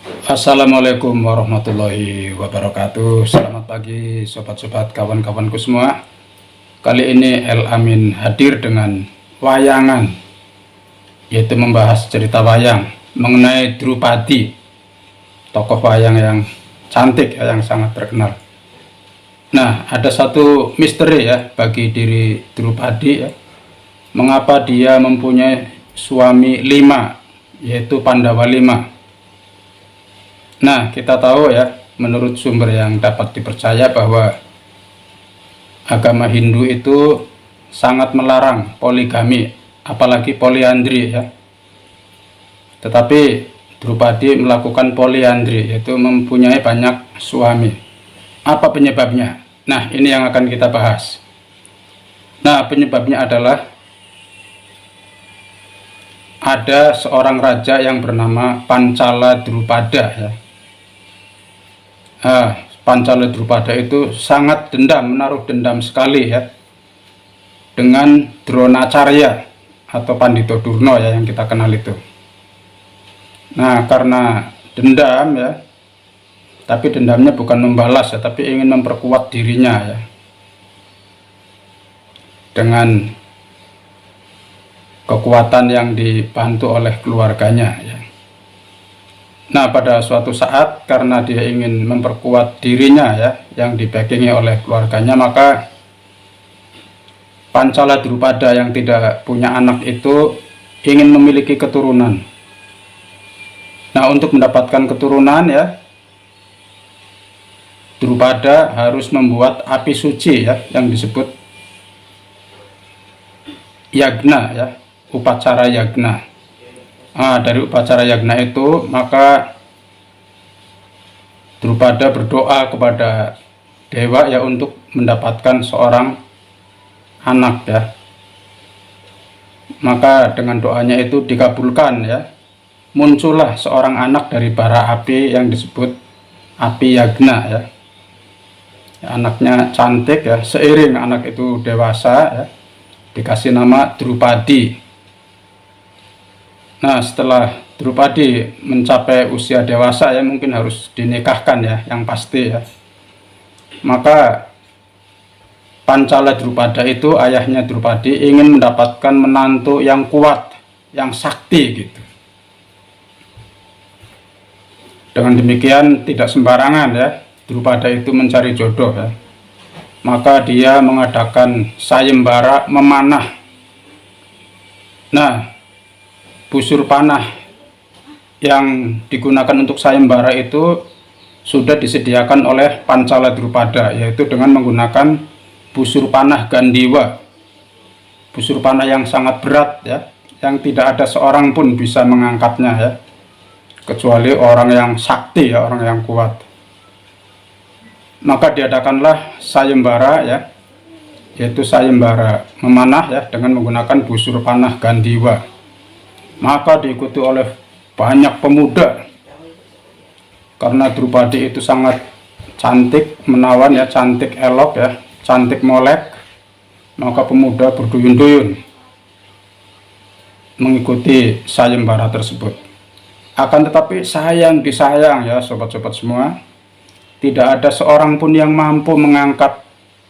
Assalamualaikum warahmatullahi wabarakatuh. Selamat pagi sobat-sobat kawan-kawanku semua. Kali ini El Amin hadir dengan wayangan, yaitu membahas cerita wayang mengenai Drupadi, tokoh wayang yang cantik ya, yang sangat terkenal. Nah, ada satu misteri ya bagi diri Drupadi ya. Mengapa dia mempunyai suami 5, yaitu Pandawa 5. Nah, kita tahu ya, menurut sumber yang dapat dipercaya bahwa agama Hindu itu sangat melarang poligami, apalagi poliandri ya. Tetapi Drupadi melakukan poliandri, yaitu mempunyai banyak suami. Apa penyebabnya? Nah, ini yang akan kita bahas. Nah, penyebabnya adalah ada seorang raja yang bernama Pancala Drupada ya. Pancala Drupada itu sangat dendam, menaruh dendam sekali ya dengan Dronacarya atau Pandito Durno ya, yang kita kenal itu. Nah, karena dendam ya, tapi dendamnya bukan membalas ya, tapi ingin memperkuat dirinya ya dengan kekuatan yang dibantu oleh keluarganya ya. Nah, pada suatu saat karena dia ingin memperkuat dirinya ya, yang dibackingi oleh keluarganya, maka Pancala Drupada yang tidak punya anak itu ingin memiliki keturunan. Nah, untuk mendapatkan keturunan ya, Drupada harus membuat api suci ya, yang disebut yagna ya, upacara yagna. Dari upacara yagna itu maka Drupada berdoa kepada dewa ya untuk mendapatkan seorang anak ya. Maka dengan doanya itu dikabulkan ya, muncullah seorang anak dari bara api yang disebut api yagna ya. Anaknya cantik ya, seiring anak itu dewasa ya, dikasih nama Drupadi. Nah, setelah Drupadi mencapai usia dewasa ya, mungkin harus dinikahkan ya, yang pasti ya. Maka Pancala Drupada itu, ayahnya Drupadi, ingin mendapatkan menantu yang kuat, yang sakti gitu. Dengan demikian tidak sembarangan ya Drupada itu mencari jodoh ya. Maka dia mengadakan sayembara memanah. Nah, busur panah yang digunakan untuk sayembara itu sudah disediakan oleh Pancala Drupada, yaitu dengan menggunakan busur panah Gandiwa, busur panah yang sangat berat ya, yang tidak ada seorang pun bisa mengangkatnya ya, kecuali orang yang sakti ya, orang yang kuat. Maka diadakanlah sayembara ya, yaitu sayembara memanah ya, dengan menggunakan busur panah Gandiwa. Maka diikuti oleh banyak pemuda, karena Drupadi itu sangat cantik menawan ya, cantik elok ya, cantik molek. Maka pemuda berduyun-duyun mengikuti sayembara tersebut. Akan tetapi sayang disayang ya sobat-sobat semua, tidak ada seorang pun yang mampu mengangkat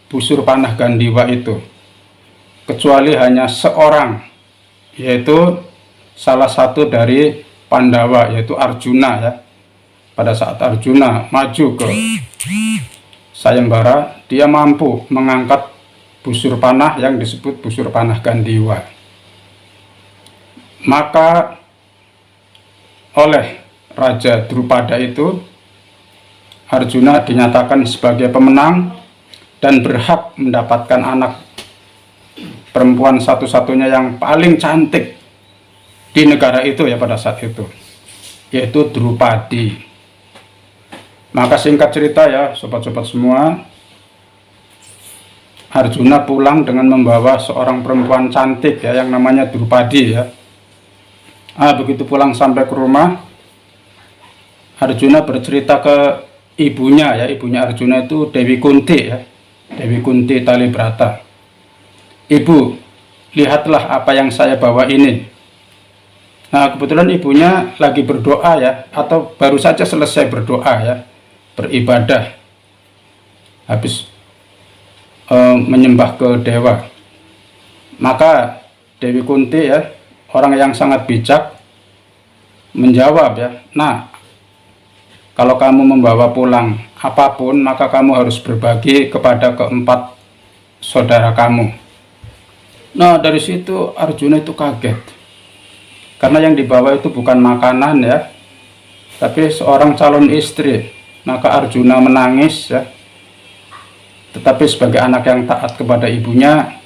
busur panah Gandiwa itu, kecuali hanya seorang, yaitu salah satu dari Pandawa, yaitu Arjuna ya. Pada saat Arjuna maju ke sayembara, dia mampu mengangkat busur panah yang disebut busur panah Gandiwa. Maka oleh Raja Drupada itu, Arjuna dinyatakan sebagai pemenang dan berhak mendapatkan anak perempuan satu-satunya yang paling cantik di negara itu ya pada saat itu, yaitu Drupadi. Maka singkat cerita ya sobat-sobat semua, Arjuna pulang dengan membawa seorang perempuan cantik ya, yang namanya Drupadi ya. Begitu pulang sampai ke rumah, Arjuna bercerita ke ibunya ya, ibunya Arjuna itu Dewi Kunti ya, Dewi Kunti Talibrata. Ibu, lihatlah apa yang saya bawa ini. Nah, kebetulan ibunya lagi berdoa ya, atau baru saja selesai berdoa ya, beribadah, habis menyembah ke dewa. Maka Dewi Kunti ya, orang yang sangat bijak, menjawab ya, nah, kalau kamu membawa pulang apapun, maka kamu harus berbagi kepada keempat saudara kamu. Nah, dari situ Arjuna itu kaget, karena yang dibawa itu bukan makanan ya, tapi seorang calon istri. Maka Arjuna menangis ya, tetapi sebagai anak yang taat kepada ibunya,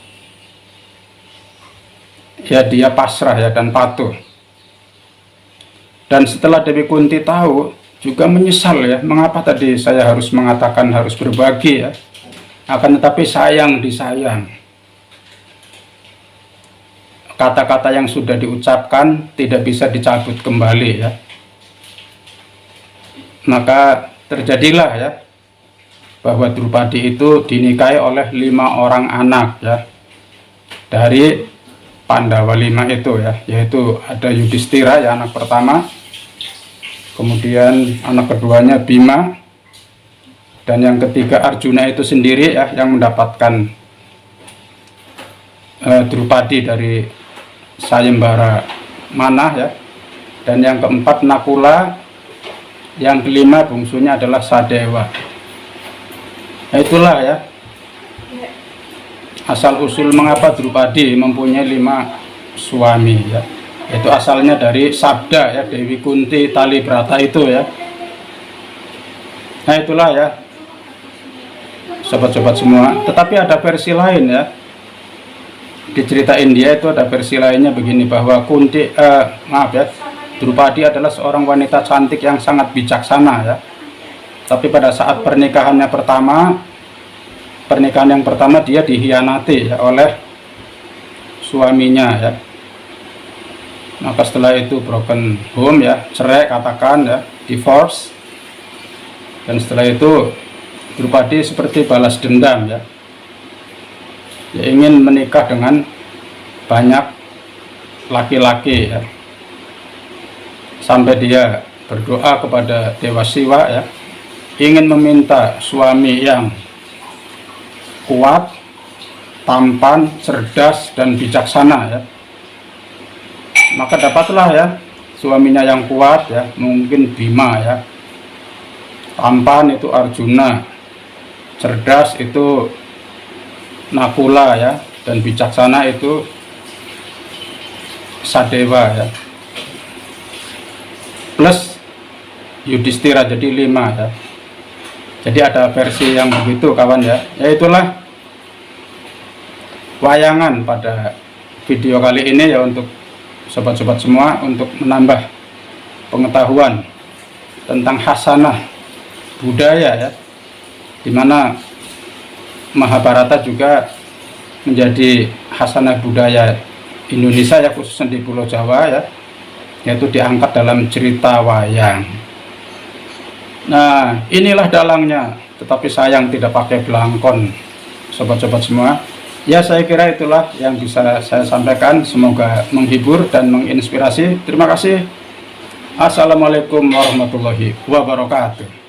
ya dia pasrah ya dan patuh. Dan setelah Dewi Kunti tahu, juga menyesal ya, mengapa tadi saya harus mengatakan harus berbagi ya, akan tetapi sayang disayang. Kata-kata yang sudah diucapkan tidak bisa dicabut kembali ya. Maka terjadilah ya, bahwa Drupadi itu dinikahi oleh 5 orang anak ya, dari Pandawa 5 itu ya, yaitu ada Yudhistira ya, anak pertama, kemudian anak keduanya Bima, dan yang ketiga Arjuna itu sendiri ya, yang mendapatkan Drupadi dari Sayembara Manah ya, dan yang keempat Nakula, yang kelima bungsunya adalah Sadewa. Nah, itulah ya asal usul mengapa Drupadi mempunyai 5 suami ya. Itu asalnya dari sabda ya, Dewi Kunti Tali Brata itu ya. Nah, itulah ya sobat-sobat semua. Tetapi ada versi lain ya. Di cerita India itu ada versi lainnya begini, bahwa Drupadi adalah seorang wanita cantik yang sangat bijaksana ya. Tapi pada saat pernikahan yang pertama dia dihianati ya, oleh suaminya ya. Maka setelah itu broken home ya, cerai katakan ya, divorce. Dan setelah itu Drupadi seperti balas dendam ya. Dia ingin menikah dengan banyak laki-laki ya. Sampai dia berdoa kepada Dewa Siwa ya, ingin meminta suami yang kuat, tampan, cerdas, dan bijaksana ya. Maka dapatlah ya suaminya yang kuat ya, mungkin Bima ya, tampan itu Arjuna, cerdas itu Nakula ya, dan bijaksana itu Sadewa ya, plus Yudhistira, jadi 5 ya. Jadi ada versi yang begitu kawan ya. Ya itulah wayangan pada video kali ini ya, untuk sobat-sobat semua, untuk menambah pengetahuan tentang khasanah budaya ya, dimana Mahabharata juga menjadi khasanah budaya Indonesia ya, khususnya di Pulau Jawa ya, yaitu diangkat dalam cerita wayang. Nah, inilah dalangnya, tetapi sayang tidak pakai belangkon, sobat-sobat semua. Ya, saya kira itulah yang bisa saya sampaikan. Semoga menghibur dan menginspirasi. Terima kasih. Assalamualaikum warahmatullahi wabarakatuh.